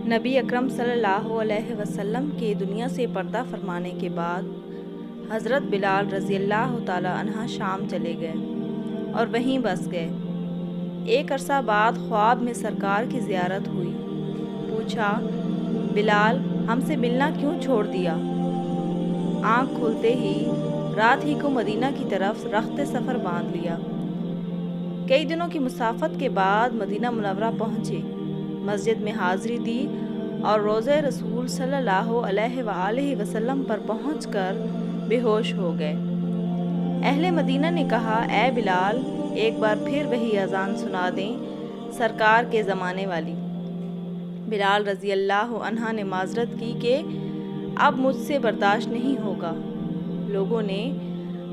نبی اکرم صلی اللہ علیہ وسلم کے دنیا سے پردہ فرمانے کے بعد حضرت بلال رضی اللہ تعالی عنہ شام چلے گئے اور وہیں بس گئے۔ ایک عرصہ بعد خواب میں سرکار کی زیارت ہوئی۔ پوچھا، بلال ہم سے ملنا کیوں چھوڑ دیا؟ آنکھ کھلتے ہی رات ہی کو مدینہ کی طرف رخت سفر باندھ لیا۔ کئی دنوں کی مسافت کے بعد مدینہ منورہ پہنچے، مسجد میں حاضری دی اور روضہ رسول صلی اللہ علیہ وآلہ وسلم پر پہنچ کر بے ہوش ہو گئے۔ اہل مدینہ نے کہا، اے بلال ایک بار پھر وہی اذان سنا دیں سرکار کے زمانے والی۔ بلال رضی اللہ عنہ نے معذرت کی کہ اب مجھ سے برداشت نہیں ہوگا۔ لوگوں نے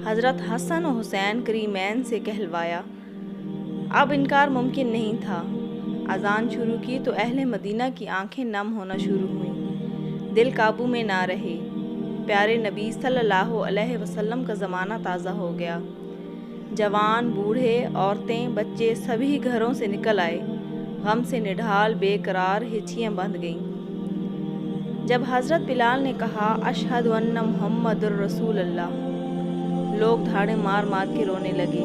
حضرت حسن و حسین کریمین سے کہلوایا، اب انکار ممکن نہیں تھا۔ اذان شروع کی تو اہل مدینہ کی آنکھیں نم ہونا شروع ہوئیں، دل قابو میں نہ رہے۔ پیارے نبی صلی اللہ علیہ وسلم کا زمانہ تازہ ہو گیا۔ جوان، بوڑھے، عورتیں، بچے سبھی گھروں سے نکل آئے۔ غم سے نڈھال بے قرار ہچیاں بندھ گئیں۔ جب حضرت بلال نے کہا، اشہد ان محمد الرسول اللہ، لوگ دھاڑے مار مار کے رونے لگے۔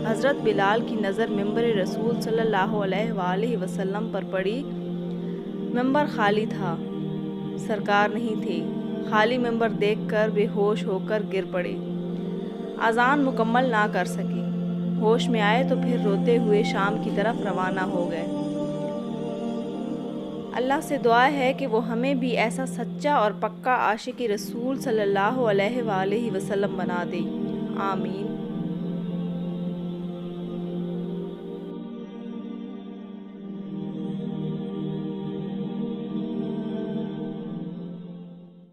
حضرت بلال کی نظر ممبر رسول صلی اللہ علیہ وآلہ وسلم پر پڑی۔ ممبر خالی تھا، سرکار نہیں تھے۔ خالی ممبر دیکھ کر بے ہوش ہو کر گر پڑے، اذان مکمل نہ کر سکے۔ ہوش میں آئے تو پھر روتے ہوئے شام کی طرف روانہ ہو گئے۔ اللہ سے دعا ہے کہ وہ ہمیں بھی ایسا سچا اور پکا عاشق رسول صلی اللہ علیہ وآلہ وسلم بنا دے، آمین۔